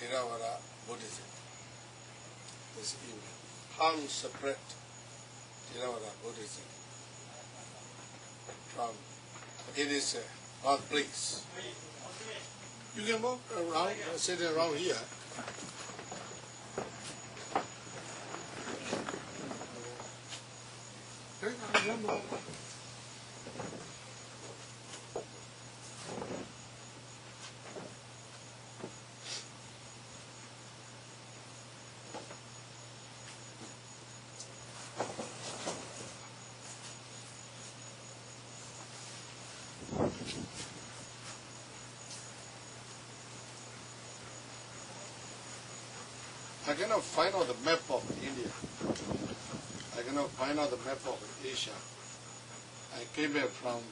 Theravada Buddhism this evening. How to separate Theravada Buddhism from its birthplace. You can walk around, sit around here. I cannot find out the map of India. I cannot find out the map of Asia. I came back from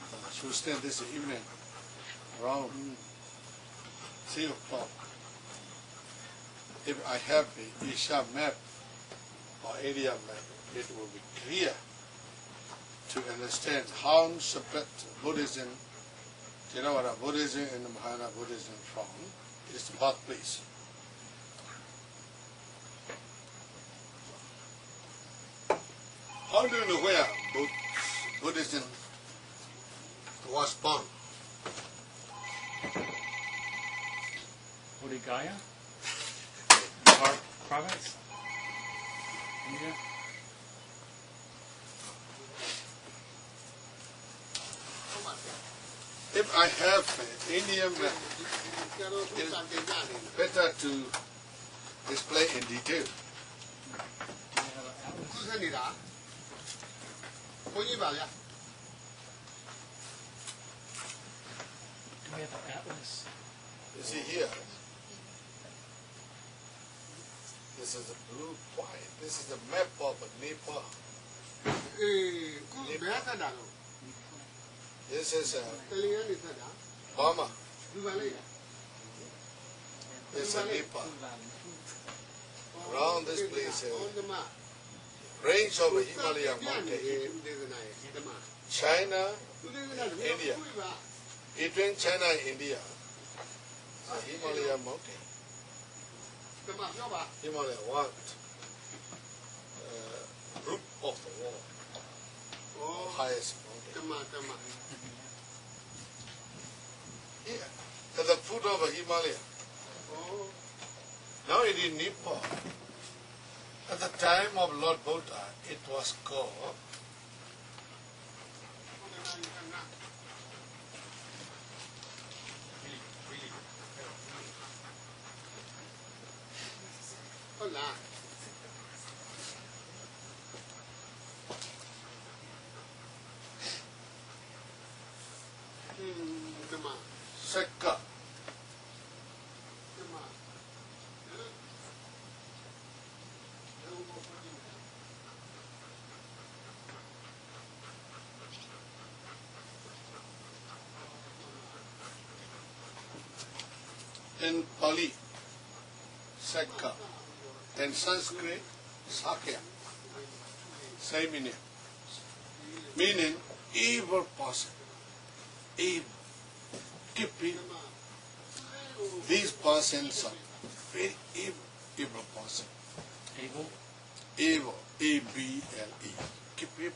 Houston this evening around 3 o'clock. If I have the Asia map or area map, it will be clear to understand how to separate Buddhism, Theravada Buddhism and Mahayana Buddhism from its birthplace. How do you know where Buddhism was born? Bodhigaya? Province? India? If I have an Indian map, it's better to display in detail. Do you have an atlas? Do we have an atlas? You see here, this is a blue point. This is the map of Nepal. This is Burma. This is Nepal. Around this place, range of Himalaya mountain. China, India. Between China and India, the Himalaya mountain. Himalaya one, root of the world, highest mountain. Here, at the foot of the Himalaya. Now it is Nepal. At the time of Lord Buddha, it was called Sekka. In Pali, Sekka, in Sanskrit, Sakya, same meaning evil person, evil, keeping. These persons are very evil person. Evil? Evil, E-B-L-E, keep.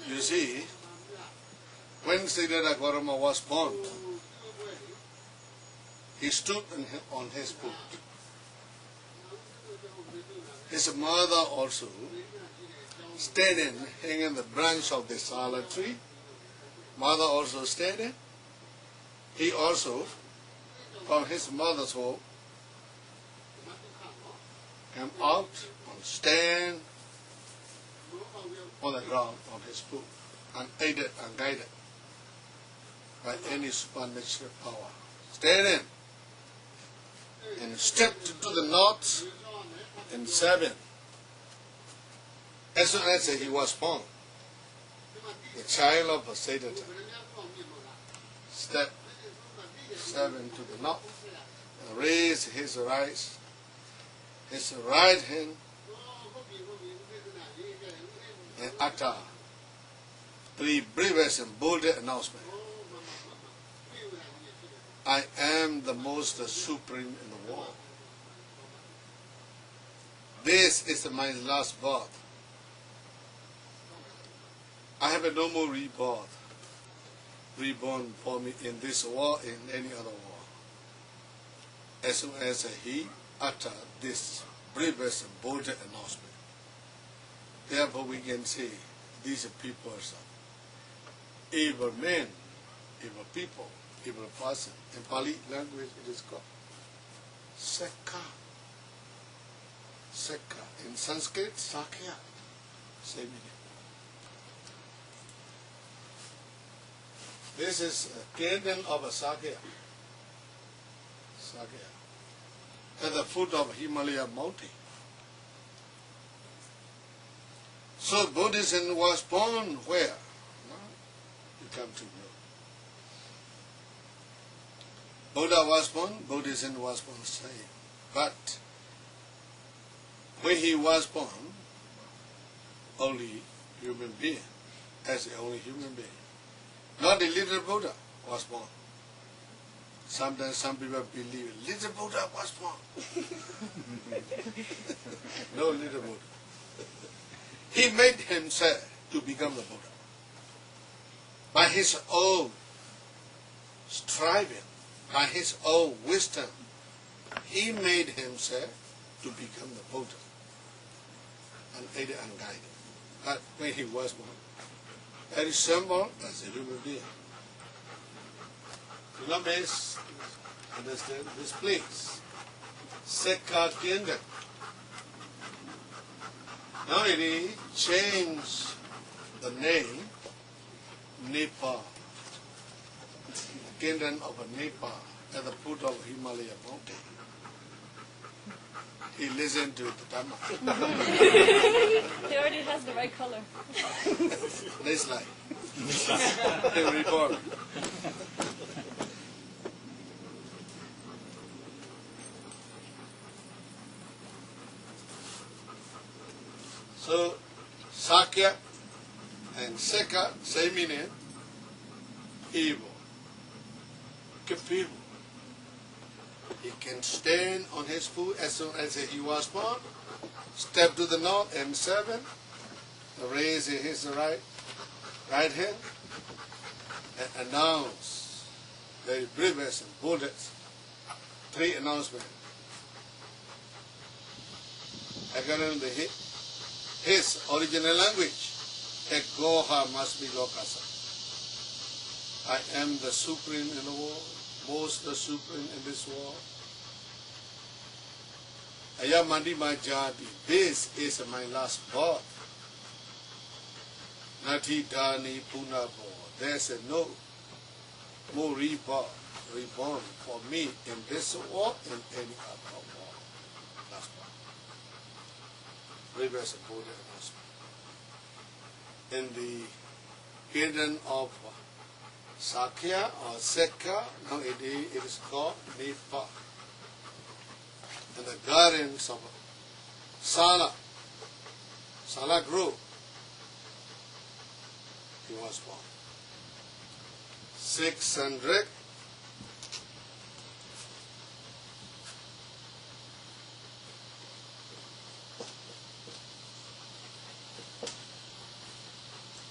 You see, when Siddhartha Gautama was born, he stood on his foot. His mother also stayed in, hanging the branch of the sala tree. Mother also stayed in. He also, from his mother's home, came out and stand on the ground on his foot, unaided and guided by any supernatural power. Stayed in. And stepped to the north in 7. As soon as he was born, the child of Siddhartha stepped 7 to the north and raised his right hand and uttered 3 brief and bold announcements. I am the most supreme in the world. This is my last birth. I have no more rebirth, reborn for me in this world, in any other world. As soon as he uttered this bravest bold announcement, therefore we can say these people are evil men, evil people, evil person. In Pali language it is called Sekha. Sekha. In Sanskrit, Sakya. Same meaning. This is a kingdom of a Sakya. Sakya. At the foot of Himalaya mountain. So Buddhism was born where? No? You come to know. Buddha was born, Buddhism was born same. But when he was born, only human being, as the only human being. Not a little Buddha was born. Sometimes some people believe little Buddha was born. No little Buddha. He made himself to become the Buddha. By his own striving, by his own wisdom, he made himself to become the Buddha. Unaided and guided. But when he was born, very simple as a human being. You know, please understand this place. Sekha kingdom. Now it changed the name Nepal. Kingdom of Nepal at the foot of Himalaya mountain. He listened to the Dhamma. He already has the right color. This life. He reborn. So, Sakya and Sekha, same meaning, evil. Keep evil. He can stand on his foot as soon as he was born, step to the north and seven, raise his right hand, and announce very bravest and boldest three announcements. According to his original language, Ekoha must be Lokasa. I am the supreme in the world, most the supreme in this world. Ayamandi Majati, this is my last birth. Nati Dani Punabo, there's no more rebirth, reborn for me in this world and any other world. Last birth. Reverse of Buddha announcement. In the kingdom of Sakya or Sekha, now it is called Nepal. In the gardens of Sala grew, he was born. 600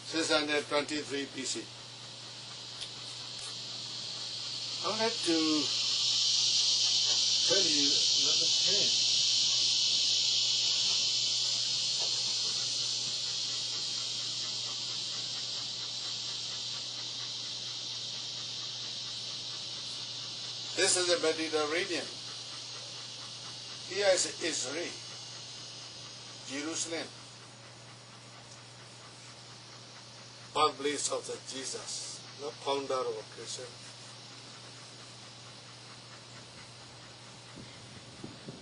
623 BC. I would like to tell you another thing. This is the Mediterranean. Here is Israel, Jerusalem, birthplace of the Jesus, the founder of Christian.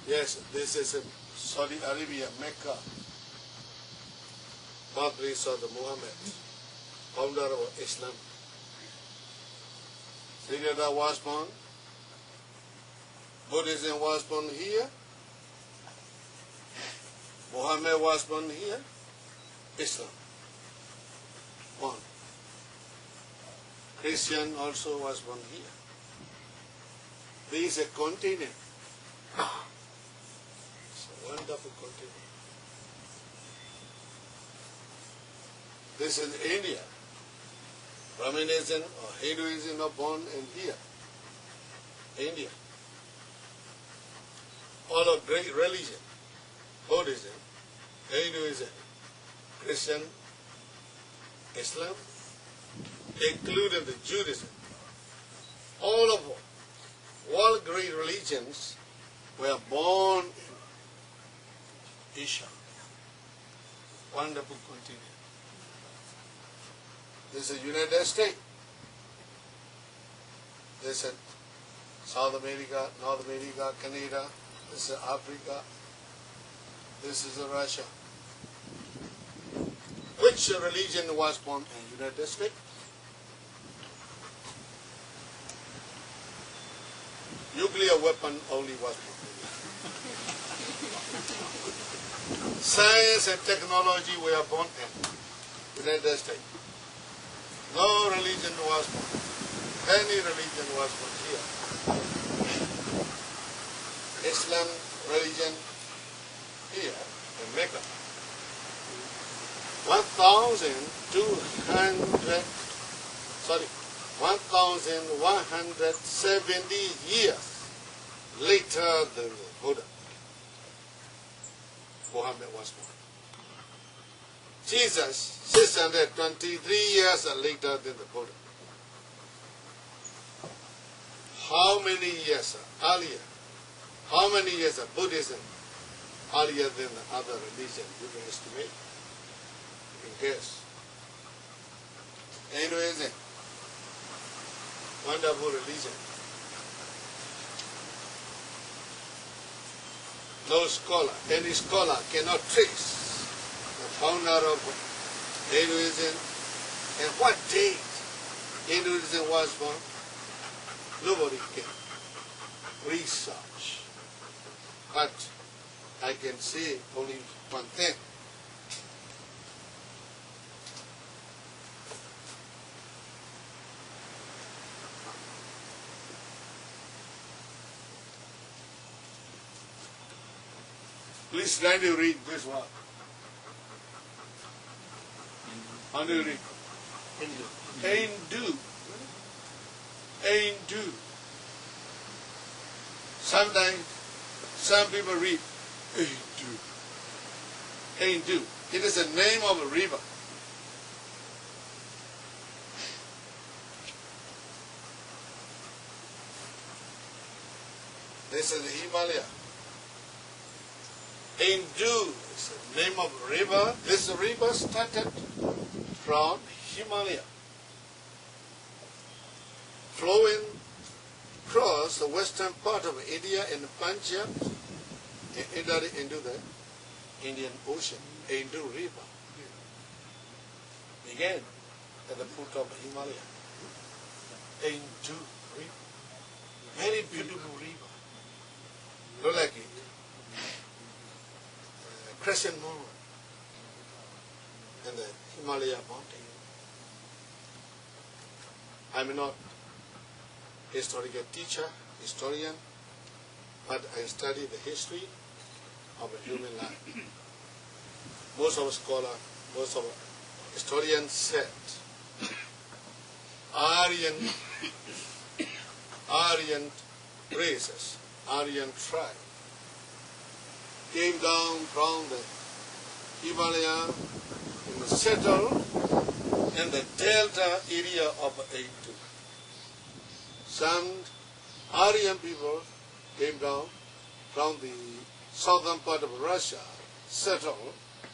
Yes, this is Saudi Arabia, Mecca, birthplace of the Muhammad, founder of Islam. Sayadaw was born, Buddhism was born here, Muhammad was born here, Islam, one. Christian also was born here. This is a continent. It's a wonderful continent. This is India. Brahminism or Hinduism are born in here. India. All of great religion. Buddhism, Hinduism, Christian, Islam, including the Judaism. All of world great religions were born in Asia. Wonderful continent. This is United States. This is South America, North America, Canada. This is Africa. This is Russia. Which religion was born in United States? Nuclear weapon only was born. Science and technology were born in United States. No religion was born. Any religion was born here. Islam religion here in Mecca. 1170 years later than the Buddha, Muhammad was born. Jesus, 623 years later than the Buddha. How many years earlier? How many years of Buddhism earlier than the other religion? You can estimate. You can guess. Hinduism, wonderful religion. No scholar, any scholar cannot trace the founder of Hinduism and what date Hinduism was born. Nobody can research. But I can say only one thing. Please try to read this one. How do you read? Hindu. Hindu. Sometimes some people read Hindu. Hindu. It is the name of a river. This is the Himalaya. Hindu is the name of a river. This river started from Himalaya, flowing across the western part of India and Punjab and entered into the Indian Ocean. Hindu River began at the foot of the Himalaya. Hindu River, very beautiful river. Look like it. Crescent moon in the Himalaya mountain. I'm not historical teacher, historian, but I study the history of a human life. Most of scholars, most of historians said Aryan races, Aryan tribe came down from the Himalaya and settled in the delta area of Hindu. Some Aryan people came down from the southern part of Russia, settled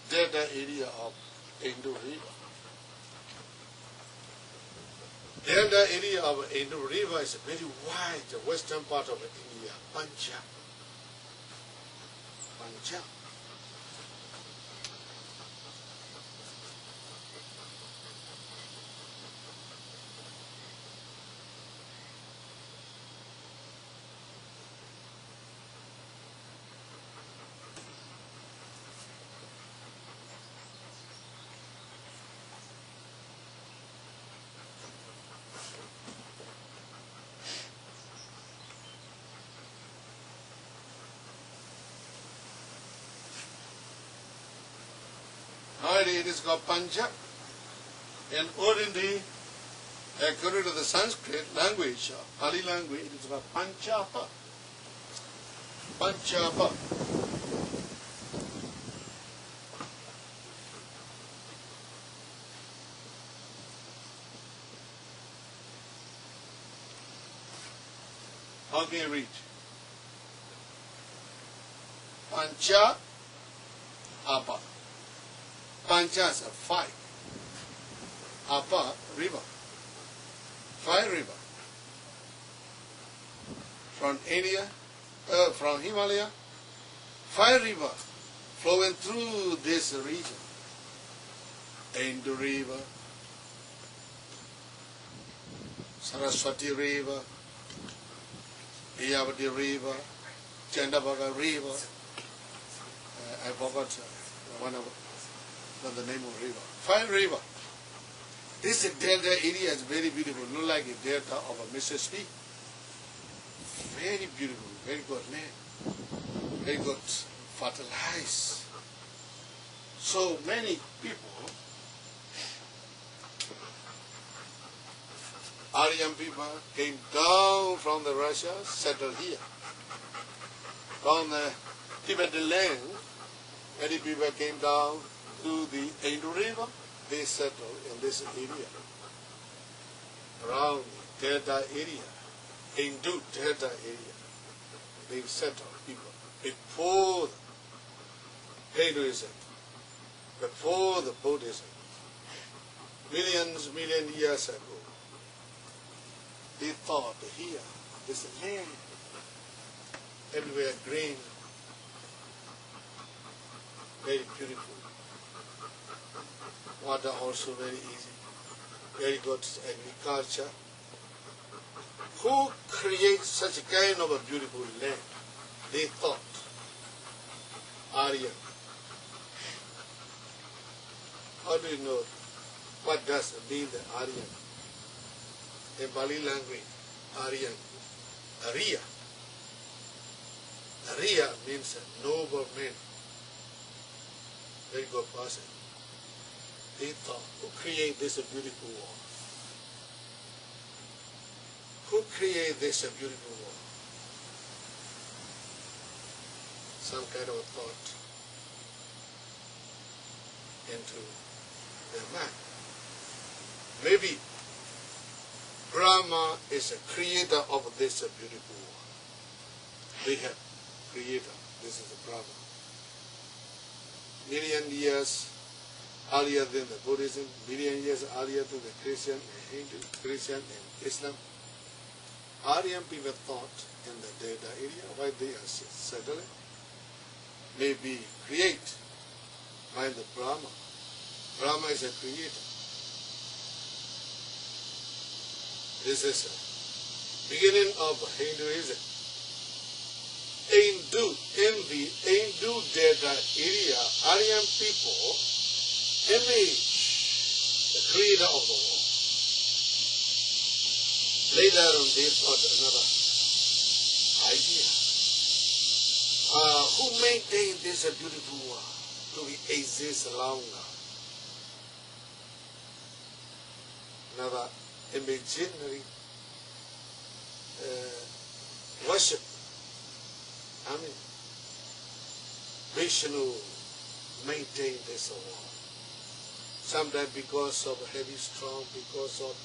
delta area of Hindu River. Delta area of Hindu River is very wide, the western part of India, Punjab. Punjab. Nowadays it is called Punjab. And ordinary, according to the Sanskrit language, Pali language, it is called Panchapa. Panchapa. How can you read? Pancha Apa. Pancha is a five. Apa, river. Five river. From India, from Himalaya, five river flowing through this region. Indu River, Saraswati River, Iyavati River, Chandabhaga River. I forgot the name of river. Five river. This delta area is very beautiful, not like a delta of a Mississippi. Very beautiful, very good land, very good fertilized. So many people, Aryan people, came down from the Russia, settled here. From the Tibetan land, many people came down to the Indu River. They settled in this area, around the Delta area, Hindu Delta area. They settled people before Hinduism, before the Buddhism, million years ago. They thought here, this land, everywhere green, very beautiful. Water also very easy, very good agriculture. Who creates such a kind of a beautiful land? They thought, Aryan. How do you know what does mean the Aryan? In Pali language, Aryan, Arya. Arya means a noble man, very good person. They thought, who created this beautiful world? Who created this beautiful world? Some kind of thought into their mind. Maybe Brahma is a creator of this beautiful world. They have creator. This is a Brahma. Million years earlier than the Buddhism, million years earlier than the Christian and Hindu, Christian and Islam. Aryan people thought in the Delta area why they are settling may be created by the Brahma. Brahma is a creator. This is the beginning of Hinduism. In the Hindu Delta area, Aryan people image the creator of the world. Later on they thought another idea. Who maintained this beautiful world to exist longer? Another imaginary worship. I mean, Vishnu maintained this world. Sometimes because of heavy storm, because of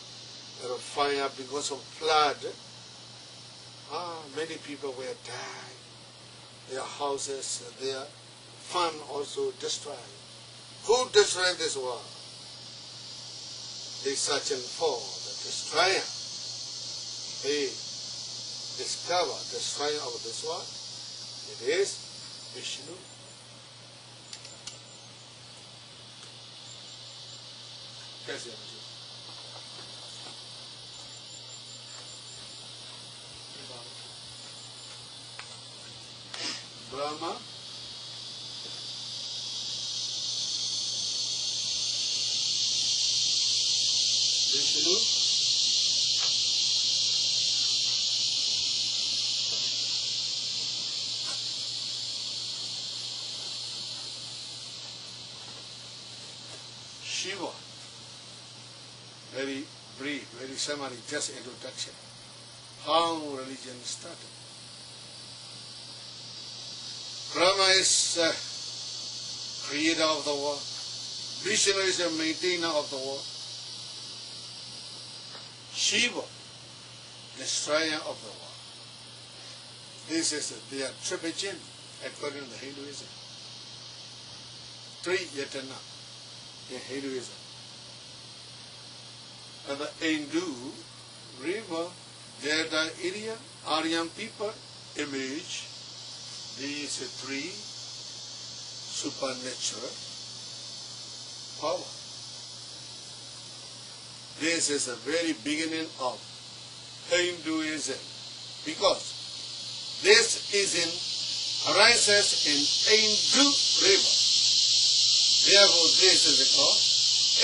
fire, because of flood, many people were died. Their houses, their fun also destroyed. Who destroyed this world? They searching for the destroyer. They discover the destroyer of this world. It is Vishnu. कैसे है मुझे? Brahma, Vishnu, Shiva. Very brief, very summary, just introduction. How religion started. Brahma is creator of the world. Vishnu is the maintainer of the world. Shiva, destroyer of the world. This is their triple gem according to Hinduism. Three yatana in Hinduism. And the Hindu river, Delta area, Aryan people image these three supernatural power. This is the very beginning of Hinduism because this arises in Hindu river. Therefore, this is called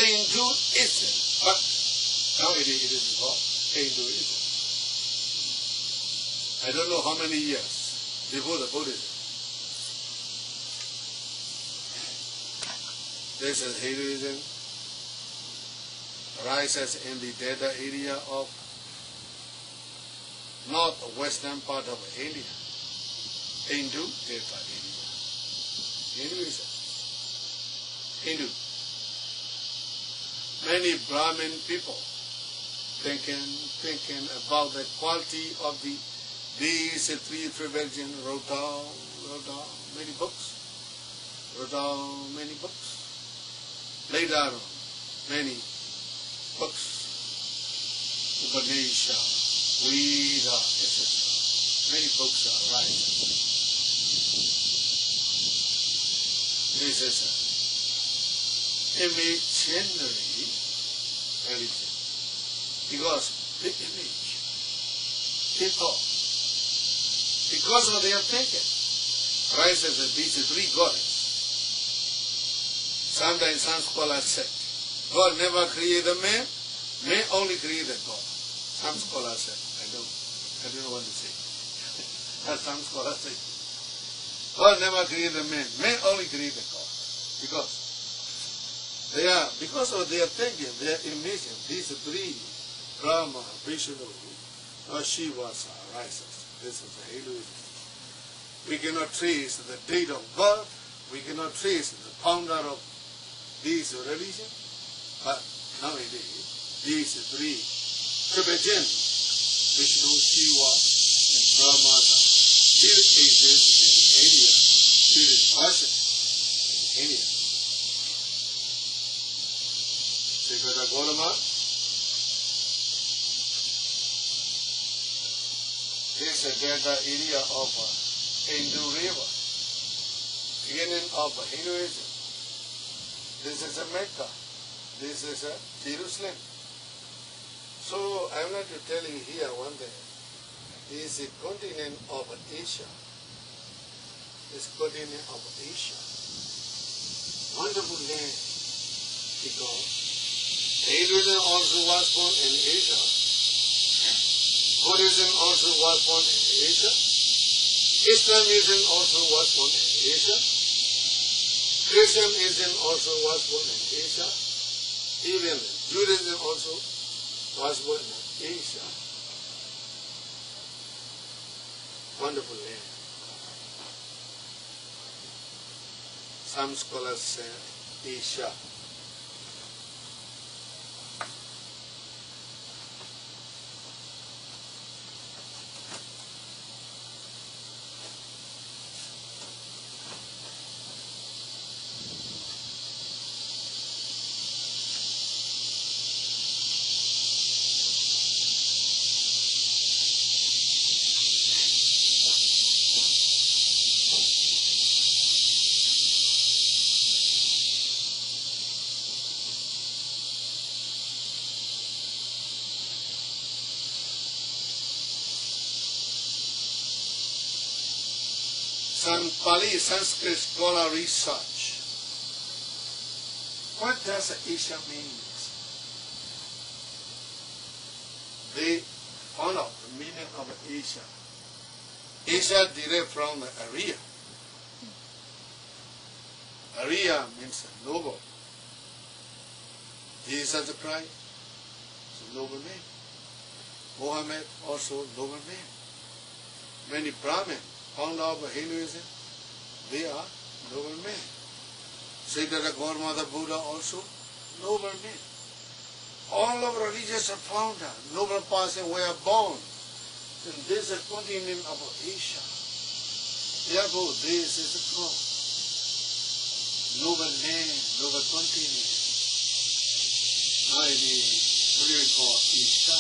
Hinduism. But nowadays it is called Hinduism. I don't know how many years before the Buddhism. This is Hinduism, arises in the Delta area of northwestern part of India. Hindu Delta area. Hinduism. Hindu. Many Brahmin people thinking about the quality of these three religions, wrote down many books. Later on, many books, Upanishad, Veda, etc. Many books are written. This is imaginary religion. Because the image, people, because of their thinking, rises these three gods. Sometimes some scholars say, God never created man only created God. Some scholars say, I don't know what to say. But some scholars say, God never created man only created God. Because of their thinking, their imagine, these three, Brahma, Vishnu, or Shiva rises. This is the Hinduism. We cannot trace the date of birth, we cannot trace the founder of these religions, but nowadays, these three triple gems, Vishnu, Shiva, and Brahma, still exist in India, still worship in India. Sekada Golama, this is the Delta area of Hindu river, beginning of Hinduism. This is a Mecca. This is a Jerusalem. So I would like to tell you here one thing. This is the continent of Asia. This continent of Asia. Wonderful land. Because Hinduism also was born in Asia. Buddhism also was born in Asia. Islamism also was born in Asia. Christianism also was born in Asia. Even Judaism also was born in Asia. Wonderful land. Some scholars say Asia. Some Pali Sanskrit scholar research. What does Asia mean? They found out the meaning of Asia. Asia derived from Arya. Arya means noble. Jesus Christ is a noble man. Mohammed also noble man. Many Brahmin, founder of Hinduism, they are noble men. Siddhartha Gautama Buddha also noble men. All of religious founder, noble person were born in this continent of Asia. Therefore, this is called noble land, noble continent. Now it is what we call Asia.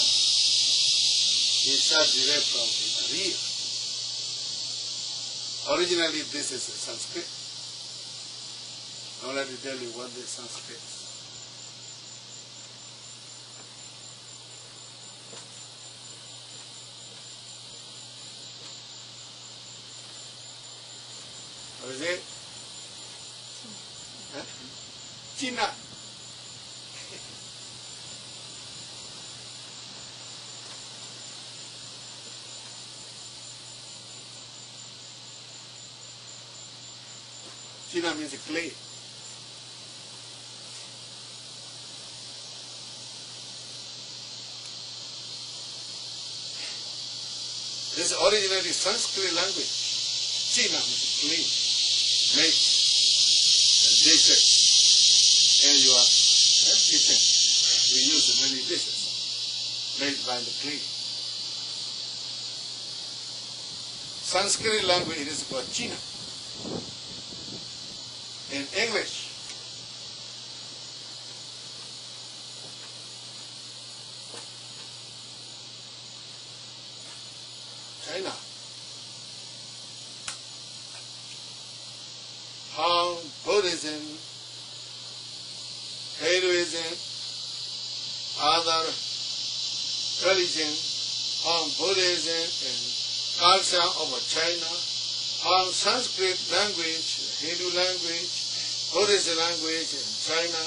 Asia derived from Korea. Originally, this is Sanskrit. Now let me tell you what this Sanskrit is. What is it? Huh? China. China means clay. This is originally Sanskrit language. China means clay. Make dishes in your kitchen. We use many dishes made by the clay. Sanskrit language it is called China. In English, China. How Buddhism, Hinduism, other religion, how Buddhism and culture of China, how Sanskrit language, Hindu language, Buddhist language in China,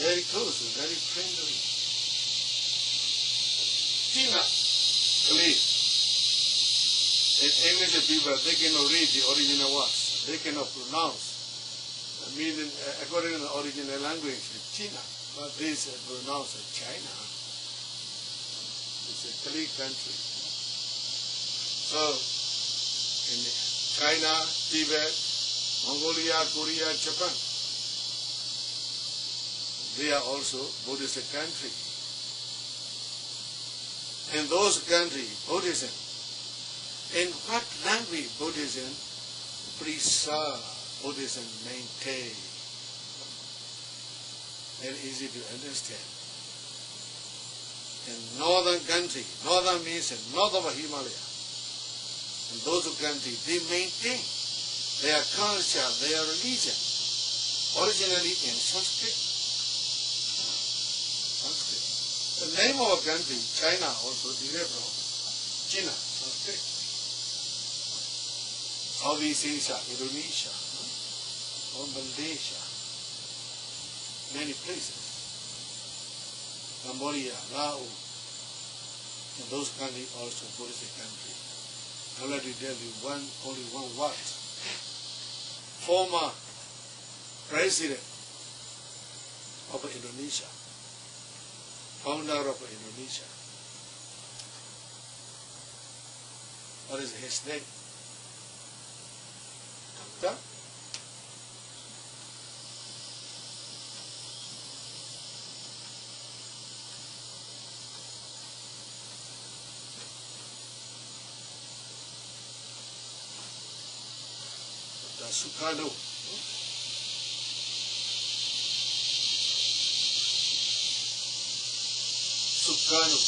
very close, very friendly. China, believe. In English people, they cannot read the original words. They cannot pronounce. Meaning, according to the original language, China, but this is pronounced China. It's a Kali country. So, in China, Tibet, Mongolia, Korea, Japan, they are also Buddhist country. In those countries, Buddhism, in what language Buddhism preserve, Buddhism maintain? Very easy to understand. In northern country, northern means north of Himalaya, in those countries, they maintain their culture, their religion, originally in Sanskrit. Sanskrit. The name of a country, China, also derived from China, Sanskrit. Southeast Asia, Indonesia, or Malaysia, many places. Cambodia, Laos, and those countries also Buddhist countries. Now let me tell you only one word. Former president of Indonesia, founder of Indonesia. What is his name? Doctor? Sukano. Sukano.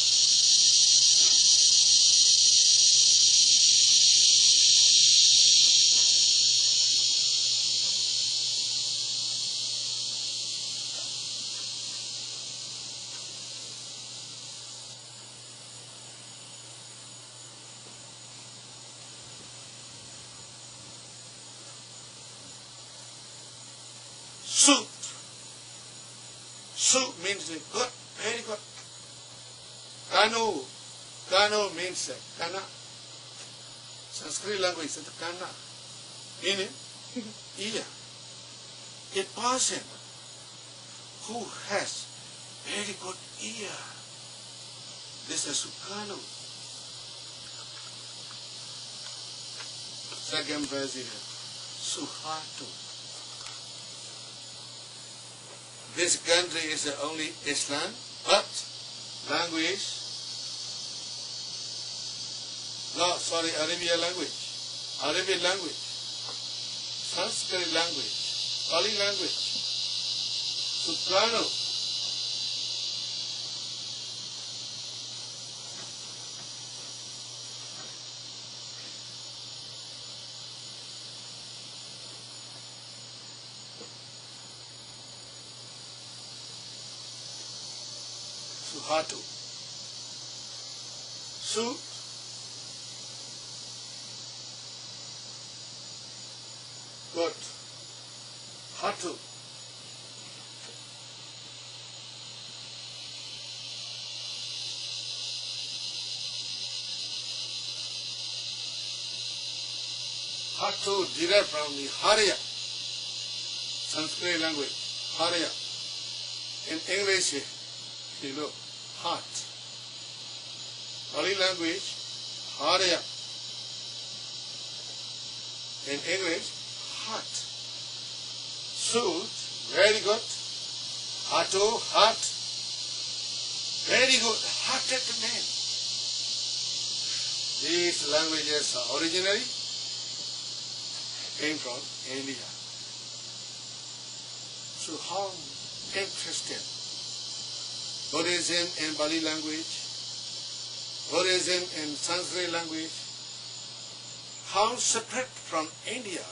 Soup. Soup means good, very good. Kano. Kano means kana. Sanskrit language is kana. Meaning ear. A person who has very good ear. This is Sukarno. Second president, Suharto. This country is the only Islam, but language, Arabian language, Sanskrit language, Pali language, Sukarno. Suharto. Su. Good. Hatu. Hatu derived from the Harya, Sanskrit language, Harya. In English, you know, heart. Pali language, Harya. In English, heart. Suit, very good. Hatu, heart. Very good, hearted man. These languages are originally came from India. So how interesting. Buddhism in Pali language, Buddhism in Sanskrit language, how separate from India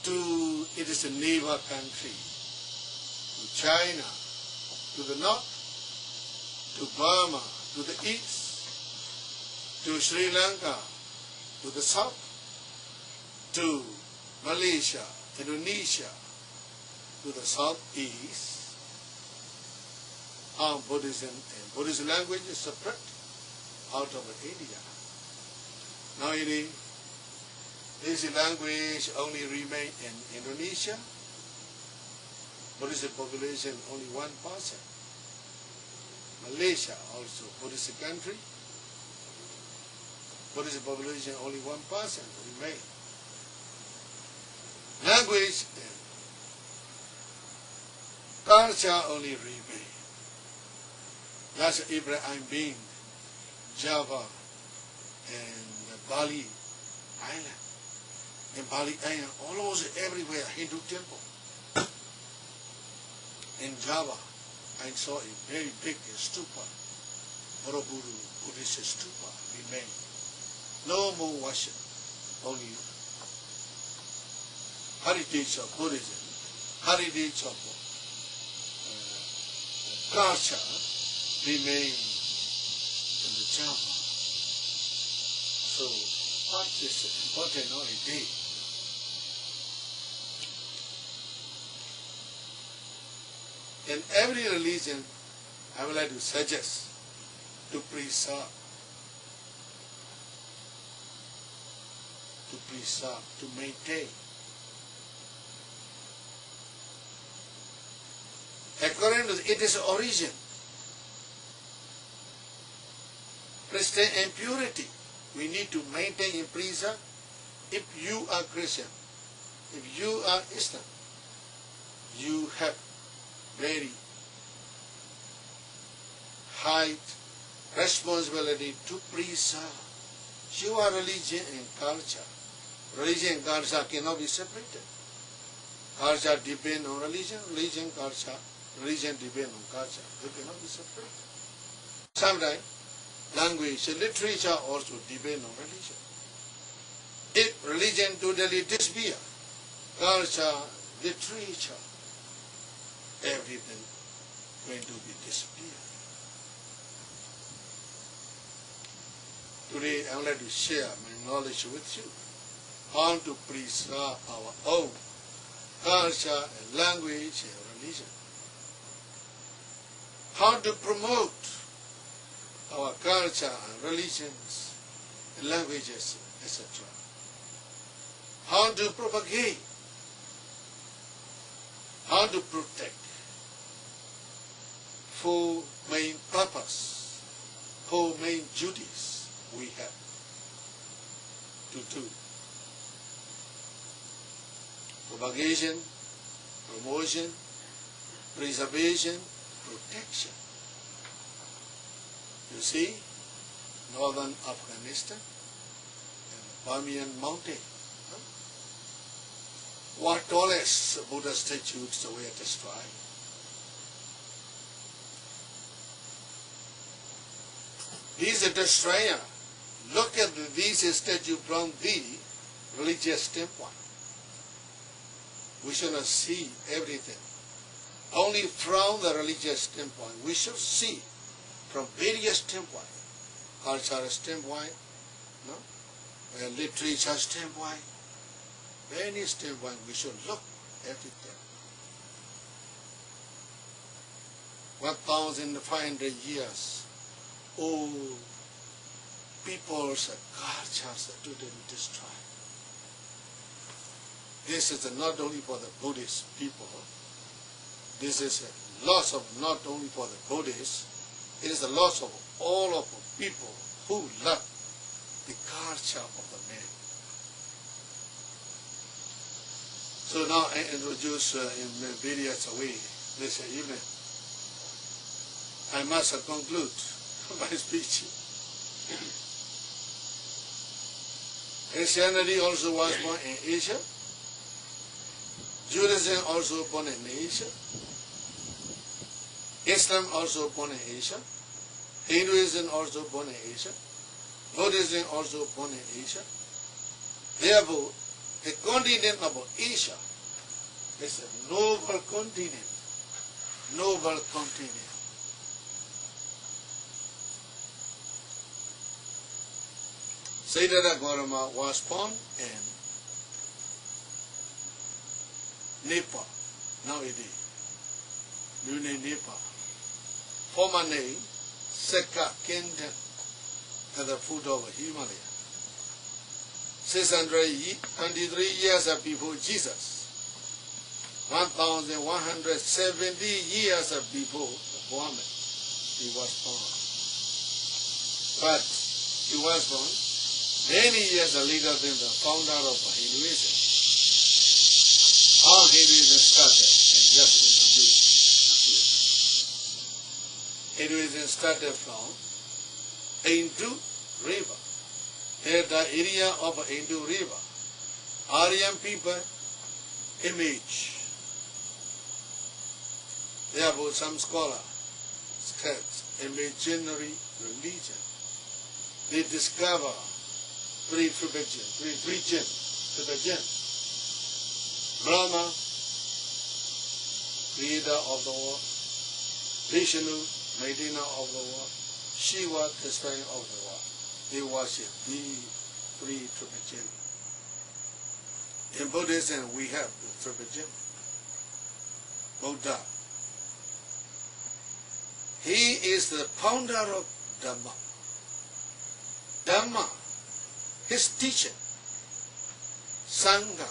to it is a neighbor country, to China, to the north, to Burma, to the east, to Sri Lanka, to the south, to Malaysia, Indonesia, to the southeast. How Buddhism and Buddhist language is separate out of India. Nowadays, this language only remain in Indonesia. Buddhist population only 1%. Malaysia also Buddhist country. Buddhist population only 1% remain. Language and culture only remain. That's Ibrahim being Java and Bali Island. In Bali Island, almost everywhere, Hindu temple. In Java, I saw a very big stupa, Borobudur Buddhist stupa remain. No more worship, only heritage of Buddhism, heritage of culture remain in the Java. So, what is important nowadays? In every religion, I would like to suggest to preserve, to maintain. According to its origin, Christian impurity, we need to maintain and preserve. If you are Christian, if you are Islam, you have very high responsibility to preserve your religion and culture. Religion and culture cannot be separated. Culture depends on religion, religion depends on culture. They cannot be separated. Sometimes language and literature also depend on religion. If religion totally disappear, culture, literature, everything going to be disappear. Today I would like to share my knowledge with you, how to preserve our own culture and language and religion, how to promote our culture and religions and languages, etc. How to propagate, how to protect, four main purpose, four main duties we have to do. Propagation, promotion, preservation, protection. You see, northern Afghanistan and the Permian Mountain. What tallest Buddha statues were destroyed? These destroyer, look at these statues from the religious standpoint. We should not see everything. Only from the religious standpoint. We should see from various standpoints. Cultural standpoint, no? Literature standpoint, any standpoint, we should look at everything. 1,500 years, old people's cultures are totally destroyed. This is not only for the Buddhist people. This is a loss of not only for the Buddhists, it is a loss of all of the people who love the culture of the man. So now I introduce in various ways this evening. I must conclude my speech. Christianity also was born in Asia. Judaism also born in Asia. Islam also born in Asia. Hinduism also born in Asia. Buddhism also born in Asia. Therefore, the continent of Asia is a noble continent. Noble continent. Sayadaw Gautama was born in Nepal, nowadays, new name Nepal. Former name, Sekka Kingdom, at the foot of Himalaya. 623 years before Jesus, 1,170 years before Muhammad, he was born. But he was born many years later than the founder of Hinduism. How Hinduism started, and just introduced here. Hinduism started from Hindu River. At the area of Hindu River, Aryan people image. Therefore, some scholars script imaginary religion. They discover three religion. Brahma, creator of the world. Vishnu, maintainer of the world. Shiva, destroyer of the world. They worship these three religions. In Buddhism, we have the religion. Buddha. He is the founder of Dhamma. Dhamma, his teaching. Sangha,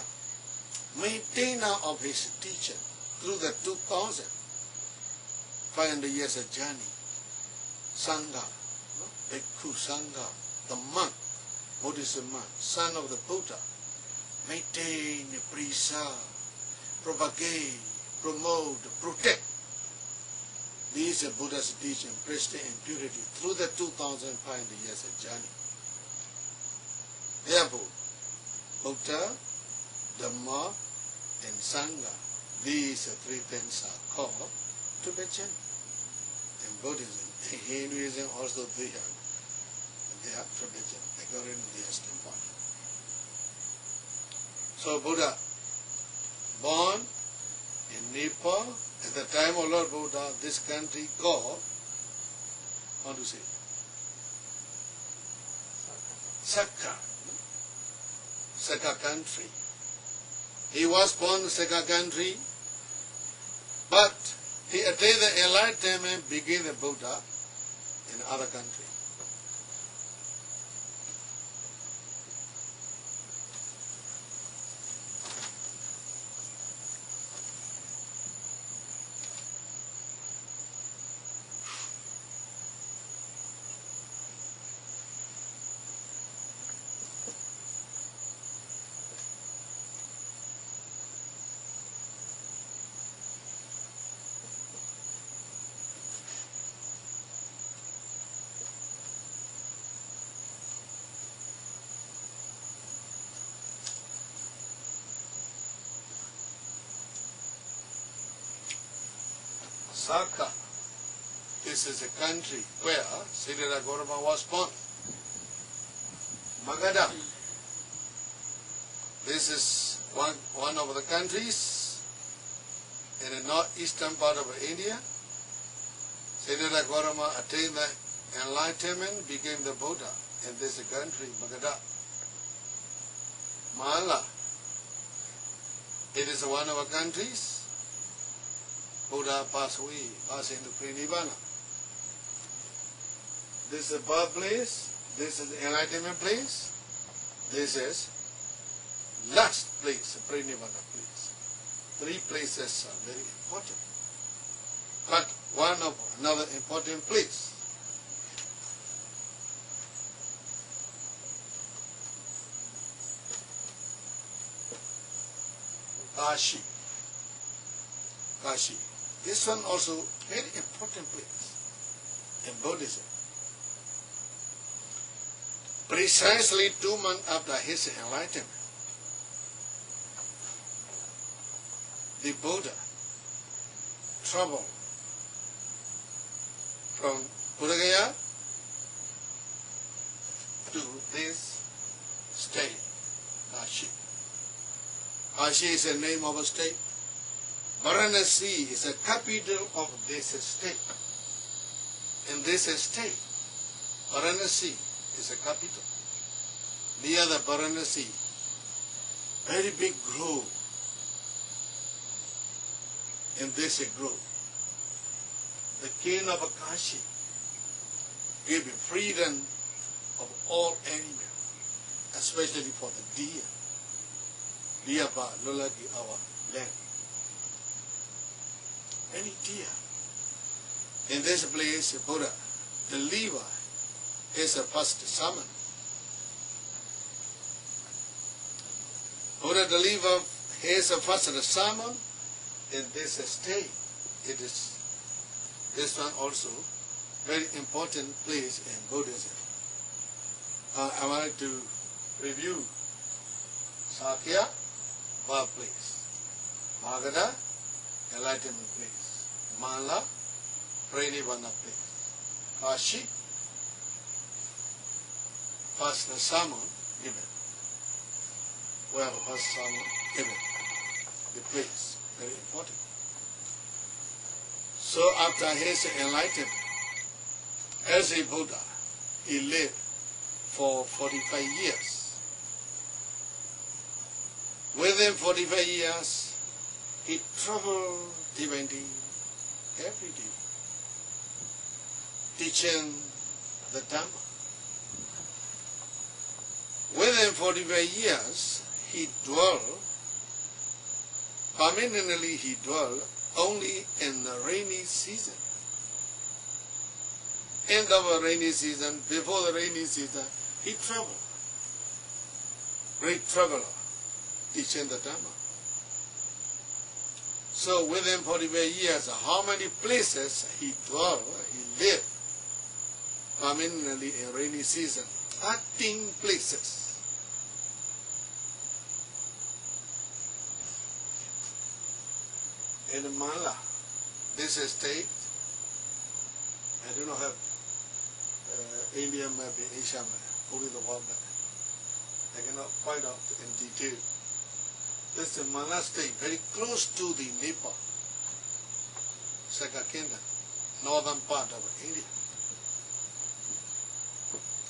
maintainer of his teaching through the 2,500 years of journey. Sangha, Bhikkhu Sangha, the monk, Buddhist monk, son of the Buddha, maintain, preserve, propagate, promote, protect. These are Buddha's teaching, prestige and purity through the 2,500 years of journey. Therefore, Buddha, Dhamma, and Sangha, these three things are called religion. In Buddhism, in Hinduism also they have their religion according to their standpoint. So Buddha, born in Nepal, at the time of Lord Buddha, this country called, how to say, Sakka. Sakka country. He was born in Sakka country, but he attained the enlightenment, became the Buddha in other country. Saka. This is a country where Sayadaw Gautama was born. Magadha. This is one of the countries in the northeastern part of India. Sayadaw Gautama attained the enlightenment, became the Buddha in this country, Magadha. Mala. It is one of our countries. Buddha passed away, passed into Nirvana. This is a birthplace. This is the enlightenment place. This is last place, Nirvana place. Three places are very important. But one of another important place. Kashi. Kashi. This one also very important place in Buddhism. Precisely 2 months after his enlightenment, the Buddha traveled from Buddha to this state, Kashi. Kashi is the name of a state. Varanasi is the capital of this state. In this state, Varanasi is a capital. Near the Varanasi, very big grove. In this grove, the king of Kashi gave freedom of all animals, especially for the deer. Deer pa lolaki our land. Any deer. In this place, Buddha delivered his first sermon. Buddha delivered his first sermon in this state. It is this one also very important place in Buddhism. I wanted to review Sakya, birthplace. Magadha, enlightenment place. Mala, Nirvana place. Kashi, first sermon given. Where the first sermon given. The place, very important. So after his enlightenment, as a Buddha, he lived for 45 years. Within 45 years, he traveled divinely every day, teaching the Dhamma. Within 45 years, he dwelled, permanently he dwelled only in the rainy season. End of a rainy season, before the rainy season, he traveled. Great traveler, teaching the Dhamma. So within 45 years, how many places he dwelled, he lived permanently in rainy season? 13 places. In Mala, this state, I do not have Indian map, Asia map, only the world map. I cannot point out in detail. This is Mala state, very close to the Nepal, Sakya Kingdom, northern part of India.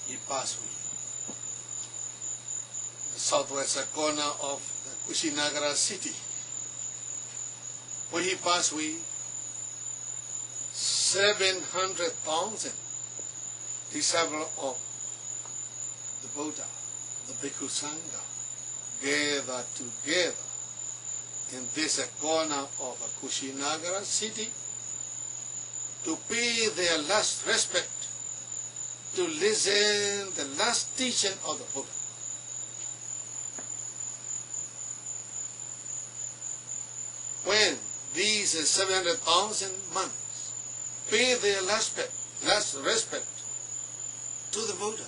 He passed away. The southwest corner of the Kushinagara city. When he passed away, 700,000 disciples of the Buddha, the Bhikkhu Sangha, gathered together in this corner of Kushinagara city to pay their last respect, to listen the last teaching of the Buddha. When these 700,000 monks pay their last respect to the Buddha,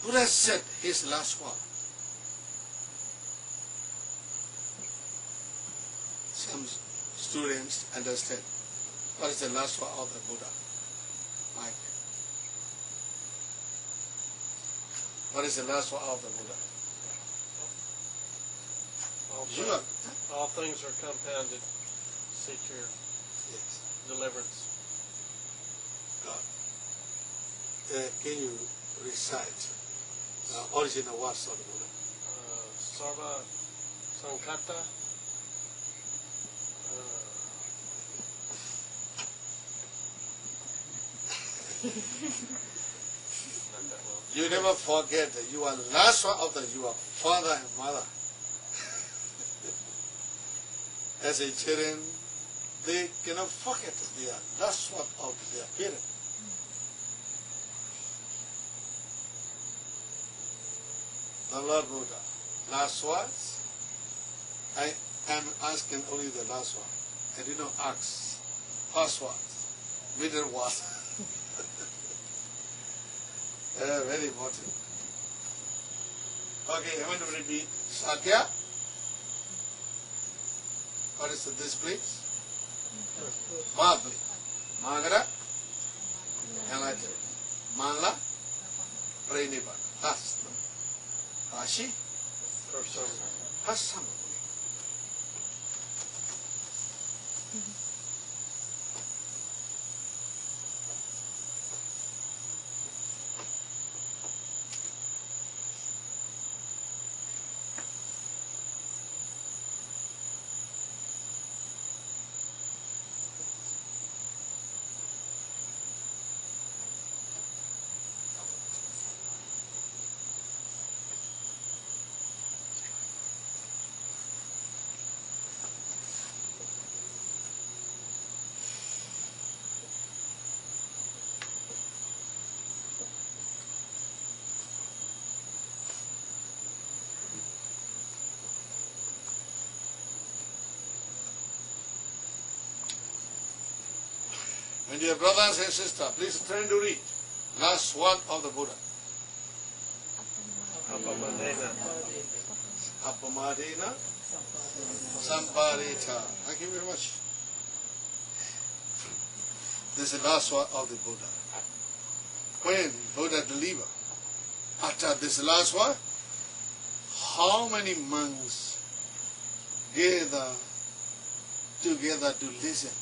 Buddha said his last word. Some students understand. What is the last word of the Buddha? Mike. What is the last word of the Buddha? All things are compounded. Seek your deliverance. God. Can you recite the original words of the Buddha? Sarva Sankata. Not that well. You never forget that you are last one of your father and mother. As a children, they cannot forget they are last one of their parents. The Lord Buddha, last words. I am asking only the last one. I did not ask first words, middle words. Very important. Okay, I want to repeat. Satya. What is this place? Mabli. Magara. Enlightenment. Manla. Pranibana. Last. Kashi. Hasam. My dear brothers and sisters, please turn to read. Last word of the Buddha. Apamadena Samparita. Thank you very much. This is the last word of the Buddha. When Buddha delivered, after this last word, how many monks gather together to listen?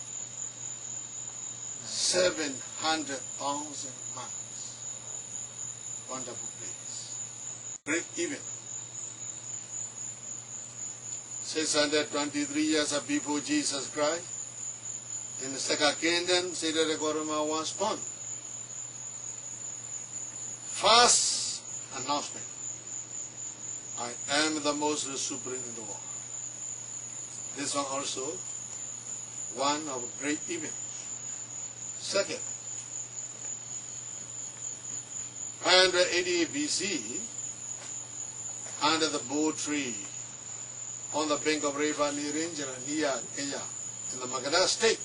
700,000 monks. Wonderful place. Great event. 623 years before Jesus Christ, in the second kingdom, Siddhartha Gautama was born. First announcement: I am the most supreme in the world. This one also one of great events. Second, 580 BC, under the bo tree on the bank of river Niranjana near Kenya in the Magadha state,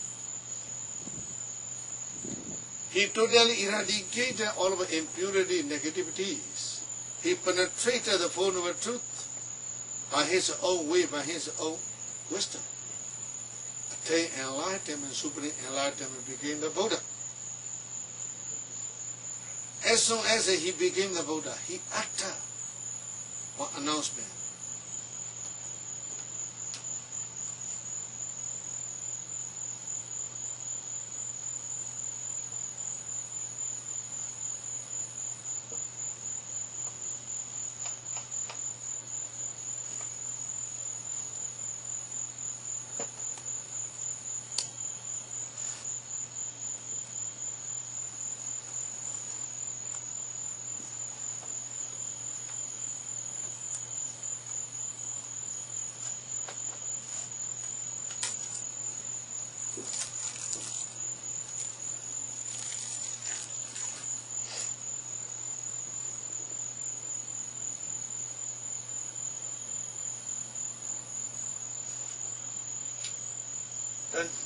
he totally eradicated all of impurity, negativities. He penetrated the phone of truth by his own way, by his own wisdom. Attained enlightenment, supreme enlightenment, became the Buddha. As soon as he became the Buddha, he uttered one announcement.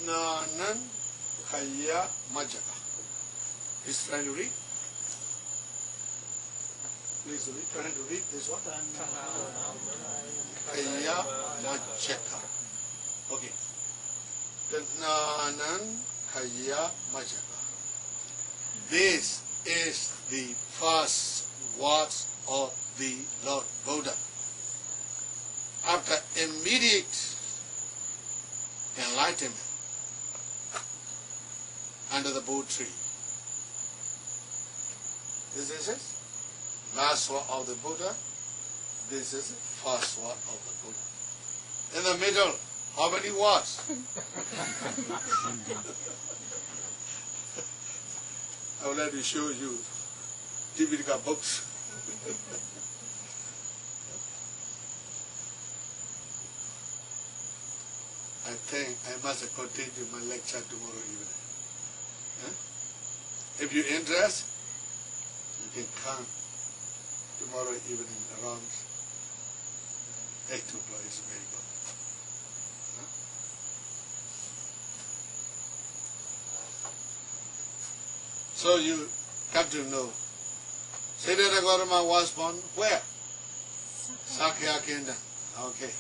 Nanan Kaya Majaka. He's trying to read. Please read. Trying to read this one. Kaya Majaka. Okay. Nanan Khaya Majaka. This is the first words of the Lord Buddha. After immediate enlightenment under the Bodhi tree. This is it. Last word of the Buddha. This is the first word of the Buddha. In the middle, how many words? I would like to show you Tipitaka books. I think I must continue my lecture tomorrow evening. Huh? If you're interested, you can come tomorrow evening around 8 o'clock. It's very good. Huh? So you got to know, Sayadaw was born where? Sakya Kingdom. Okay.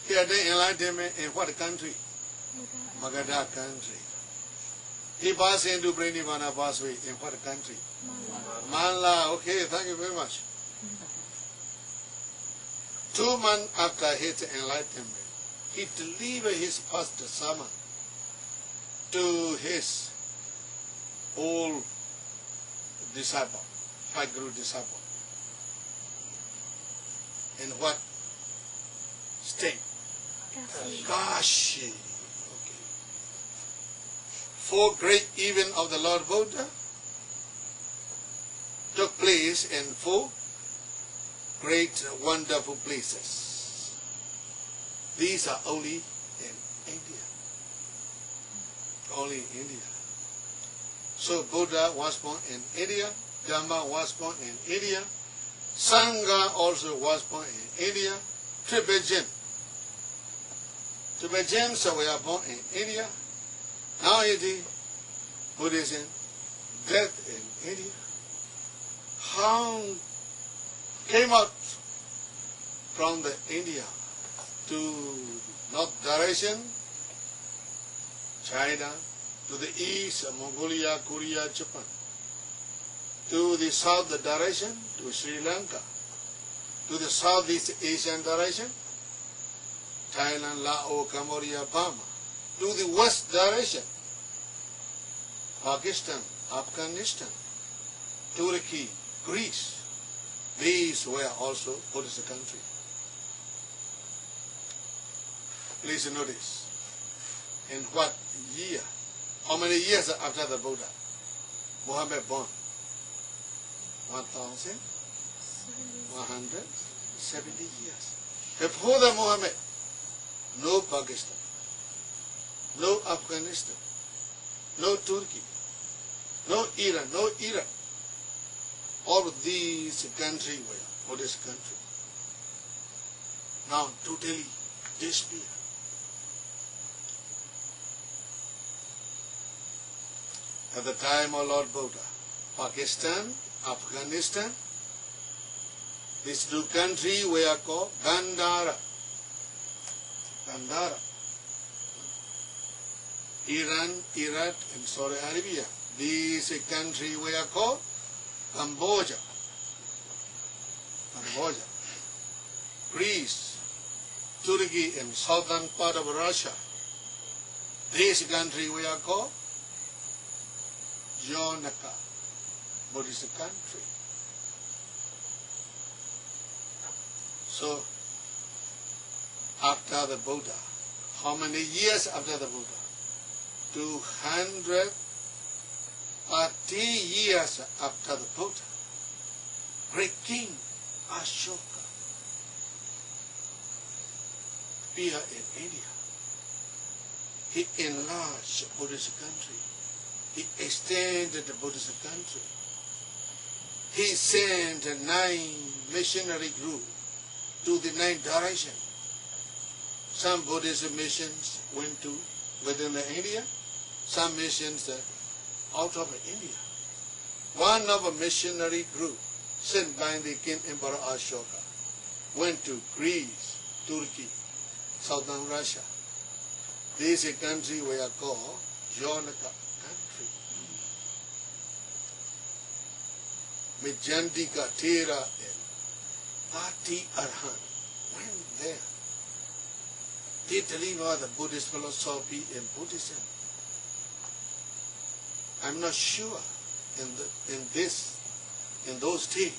He had the enlightenment in what country? Magadha country. He passed into Pranivana pathway in what country? Manla. Okay, thank you very much. 2 months after his enlightenment, he delivered his first sermon to his old disciple, high guru disciple. In what state? Kashi. Okay. 4 great events of the Lord Buddha took place in 4 great wonderful places. These are only in India. Only in India. So Buddha was born in India, Dhamma was born in India, Sangha also was born in India, Tibetans were born in India. Now it is Buddhism, death in India. How came out from the India to north direction, China, to the east, Mongolia, Korea, Japan, to the south direction, to Sri Lanka, to the Southeast Asian direction, Thailand, Laos, Cambodia, Burma, to the west direction, Pakistan, Afghanistan, Turkey, Greece. These were also Buddhist countries. Please notice, in what year, how many years after the Buddha, Muhammad born? 1,170 years. Before the Muhammad, no Pakistan, no Afghanistan, no Turkey, no Iran, no Iraq. All of these countries were Buddhist countries. Now totally disappeared. At the time of Lord Buddha, Pakistan, Afghanistan, these 2 countries were called Gandhara. Gandhara. Iran, Iraq, and Saudi Arabia. These countries were called Cambodia. Cambodia. Greece, Turkey, and southern part of Russia. These countries were called Jonaka, Buddhist country. So, after the Buddha, how many years after the Buddha? 230 years after the Buddha, great king Ashoka appeared in India. He enlarged the Buddhist country. He extended the Buddhist country. He sent 9 missionary groups to the 9 directions. Some Buddhist missions went to within India, some missions out of India. One of a missionary group sent by the King Emperor Ashoka went to Greece, Turkey, southern Russia. These countries were called Yonaka country. Mijandika Tera and 30 Arhan went there. They deliver the Buddhist philosophy and Buddhism. I'm not sure in those days,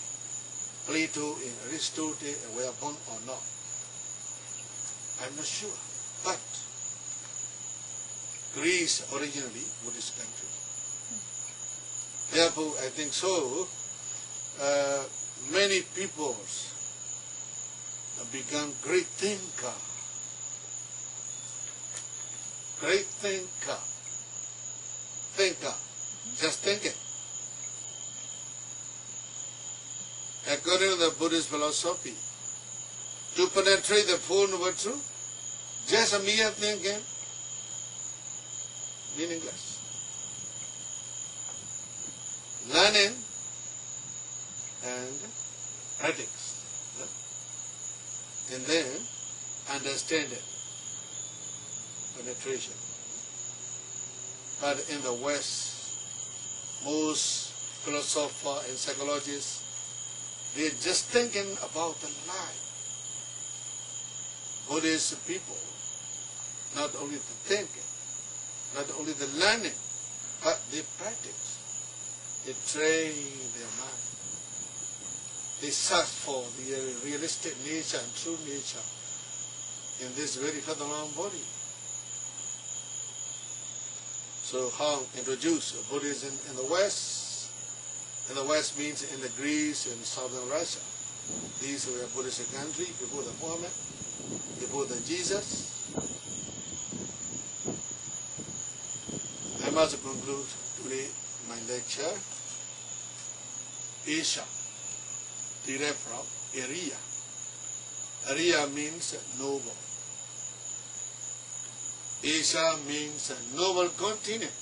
Plato and Aristotle were born or not. I'm not sure. But Greece originally Buddhist country. Therefore, I think so. Many peoples have become great thinker. Great thinker. Just thinking. According to the Buddhist philosophy, to penetrate the Four Noble Truths, just a mere thinking, meaningless. Learning and practice. And then understanding, penetration. But in the West, most philosophers and psychologists, they're just thinking about the life. Buddhist people, not only the thinking, not only the learning, but they practice. They train their mind. They search for the realistic nature and true nature in this very feather-long body. So how introduce Buddhism in the West? In the West means in the Greece and southern Russia. These were Buddhist countries before the Muhammad, before the Jesus. I must conclude today my lecture. Asia, derived from area. Area means noble. Asia means a noble continent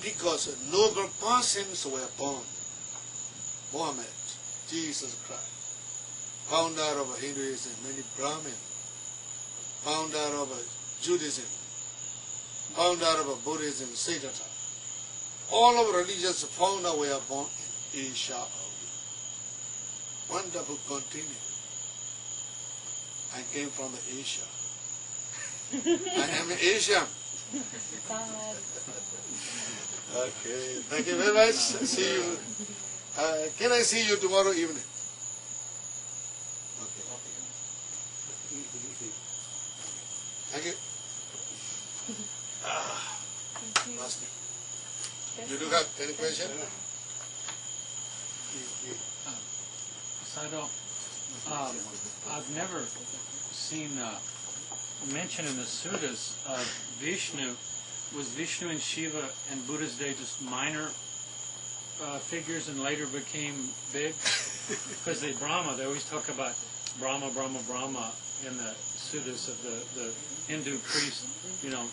because noble persons were born. Muhammad, Jesus Christ, founder of Hinduism, many Brahmin, founder of Judaism, founder of Buddhism, Siddhartha. All of religious founder were born in Asia only. Wonderful continent. I came from Asia. I am Asian. Okay, thank you very much. See you. Can I see you tomorrow evening? Okay. Thank you. Last name. You do have any question? Sayadaw, I've never seen mention in the suttas of Vishnu. Was Vishnu and Shiva in Buddha's day just minor figures and later became big? Because they always talk about Brahma, Brahma, Brahma in the suttas of the Hindu priest,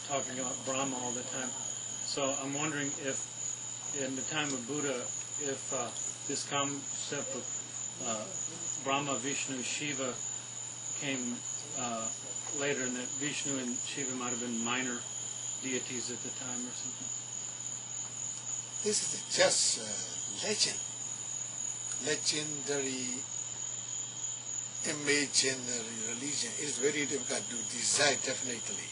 talking about Brahma all the time. So I'm wondering if in the time of Buddha, if this concept of Brahma, Vishnu, Shiva came later, and that Vishnu and Shiva might have been minor deities at the time or something. This is just legend, legendary, imaginary religion. It is very difficult to decide definitely.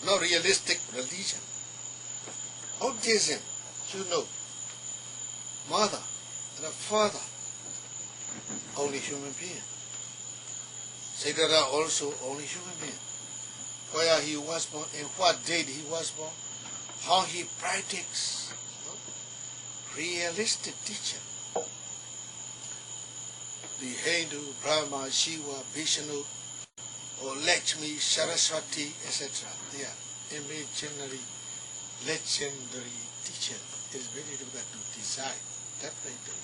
No realistic religion. Buddhism, mother and a father, only human being. Sayadaw also only human being. Where he was born, in what date he was born, how he practiced. Realistic teacher. The Hindu, Brahma, Shiva, Vishnu, or Lakshmi, Saraswati, etc. They are imaginary, legendary teacher. It is very difficult to decide, definitely.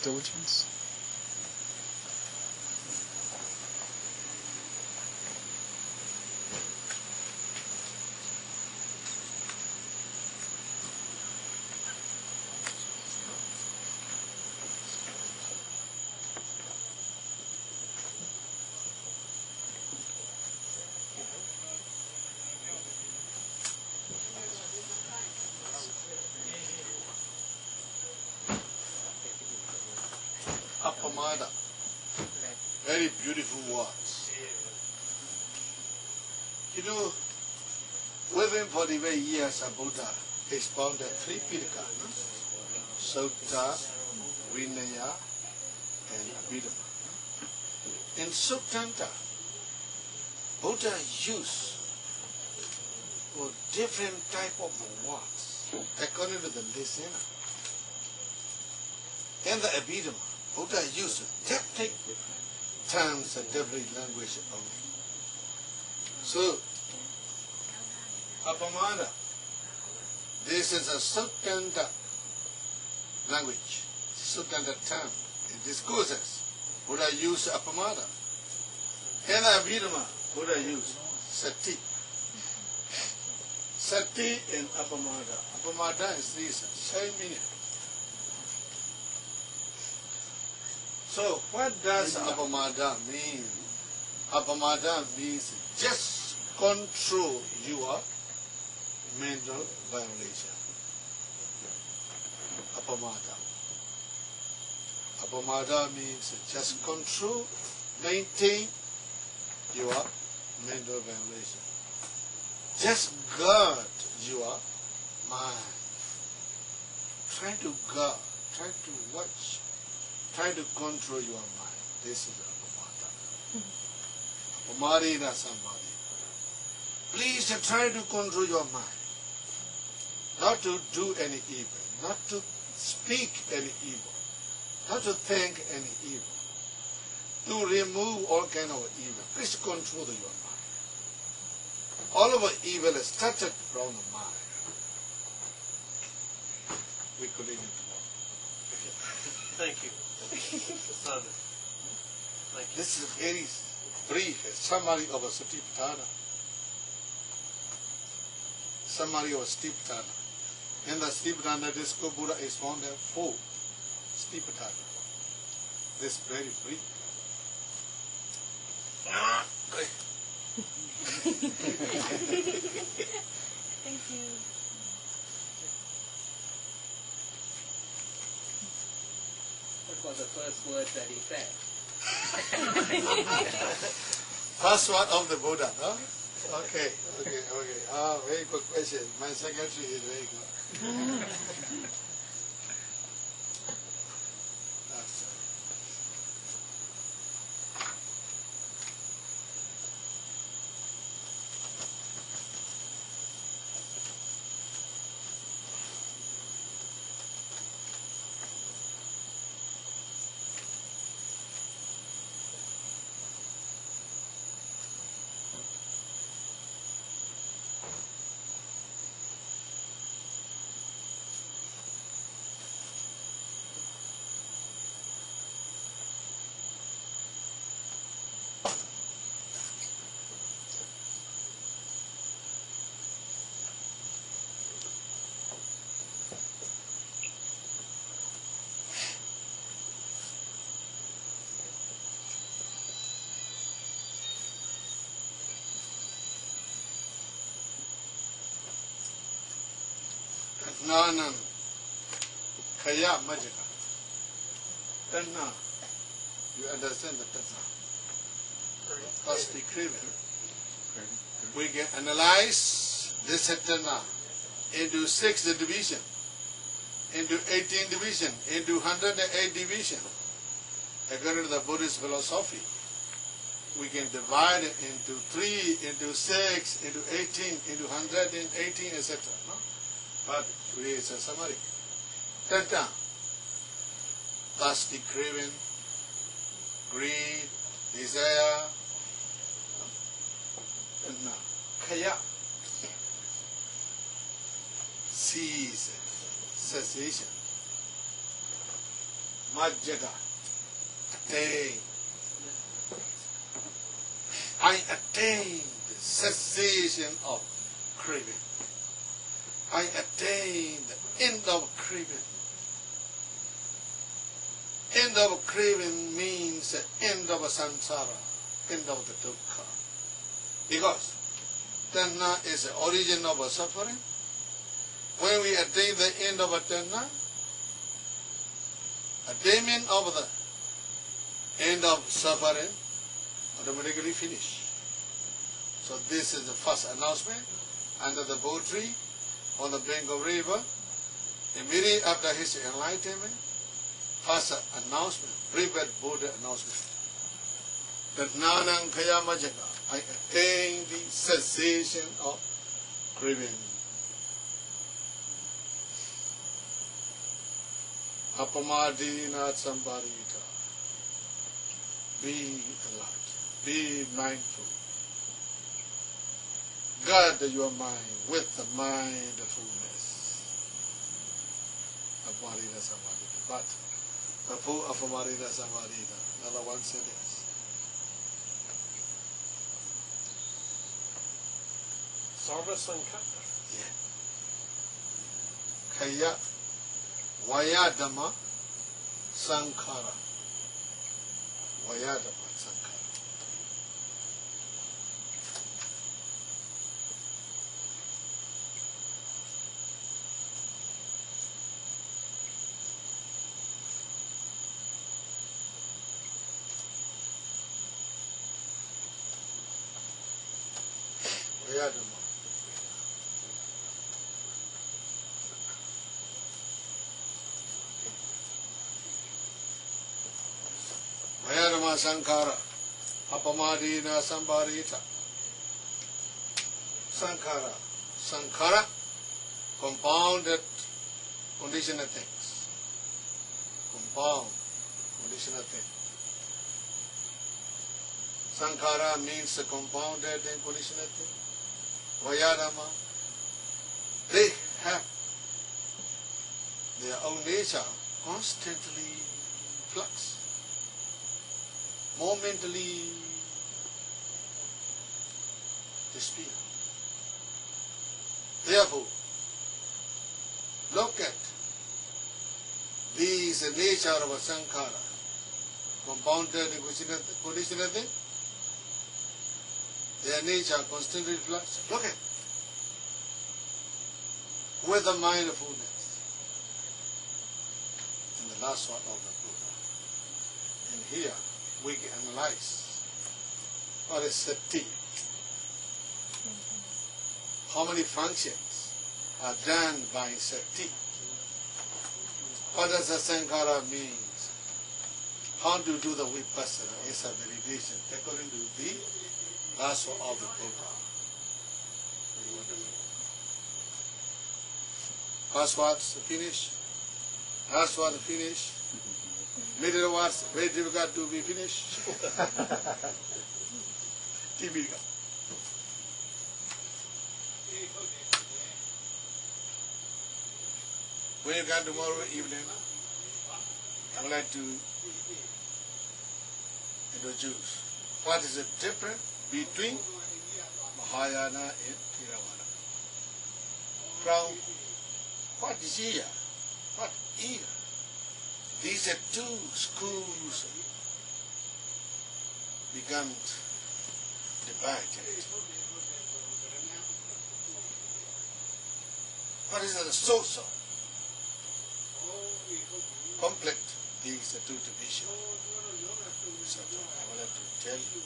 Diligence. very beautiful words. You know, within 48 years, a Buddha expounded 3 Pitaka, no? Sutta, Vinaya, and Abhidhamma. In Suttanta, Buddha used different type of words according to the listener. In the Abhidhamma, Buddha used technical terms and different language only. So, Apamada, this is a Suttanta language, Suttanta term. In discourses, Buddha used Apamada. In the Abhidhamma, Buddha used Sati. Sati and Apamada. Apamada is this, same meaning. So, what does Apamada mean? Apamada means just control your mental violation. Apamada. Apamada means just control, maintain your mental violation. Just guard your mind. Try to guard, try to watch, try to control your mind. This is Apamada. Apamada Samadhi. Please try to control your mind. Not to do any evil, not to speak any evil, not to think any evil. To remove all kind of evil. Please control your mind. All of our evil is started from the mind. We could leave it tomorrow. Thank you. Father. Thank you. This is very brief summary of a Satipatthana. Summary of Satipatthana. In the Satipatthana discourse, Buddha expounded 4 Satipatthana. This very brief. Thank you. What was the first word that he said? First word of the Buddha, no? Okay. Ah, very good question. My secretary is very good. Nanam Kaya Majika. Tanna. You understand the Tanna? That's the craving. We can analyze this Tanna into 6 division, into 18 division, into 108 division. According to the Buddhist philosophy, we can divide it into 3, into 6, into 18, into 118, etc. No? But today is a summary. Tanta, thirsty craving, greed, desire, kaya, cease, cessation, majjata, attain. I attain the cessation of craving. I attain the end of craving. End of craving means the end of samsara, end of the dukkha. Because tanna is the origin of suffering. When we attain the end of tanna, attainment of the end of suffering, automatically finish. So this is the first announcement under the Bodhi tree on the bank of river. Immediately after his enlightenment, first announcement, pre-bed Buddha announcement. That Nanang Kayamajaka, I attain the cessation of craving. Apamadina samparita. Be alert, be mindful. Guard your mind with the mindfulness. Apamadina samparita. But before Apamadina samparita, another one sentence. Sarva Sankara. Yeah. Kaya Vayadama Sankara. Vayadama Sankara. Vayadama. Vayadama Sankara, Apamadina Sambarita. Sankara, Sankara, compounded conditional things. Compound conditional things. Sankara means compounded and conditional thing. Vayadama, they have their own nature constantly flux. Momentally disappear. Therefore, look at these nature of a sankara, compounded and conditional thing. Their nature constantly flux. Look at with the mindfulness. And the last one of the Buddha. And here we can analyze what is sati. How many functions are done by sati? What does the sankara mean? How to do the vipassana is a meditation according to the last one of the Buddha. Very wonderful. First words finish. Last one finish. Middle words very difficult to be finished. Typical. When you come tomorrow evening, I would like to introduce what is the difference between Mahayana and Theravada. From what year, what year, these are two schools become divided. What is the source of conflict? These are two divisions. So I would like to tell you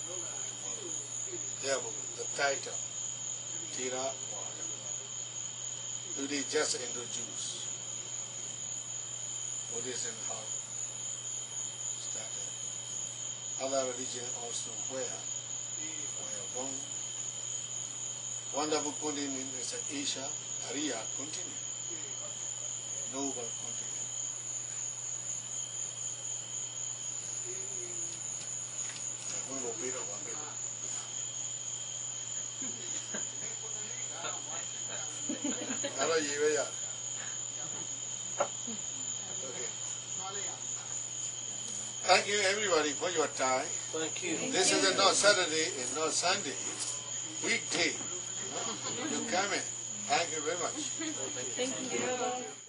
tomorrow. Therefore, the title, Theravada. Today just introduce Buddhism how started. Other religions also where born. Wonderful continent is Asia, Arya continent, noble continent. Thank you everybody for your time. Thank you. This is not Saturday and not Sunday. Weekday. You come in. Thank you very much. Thank you.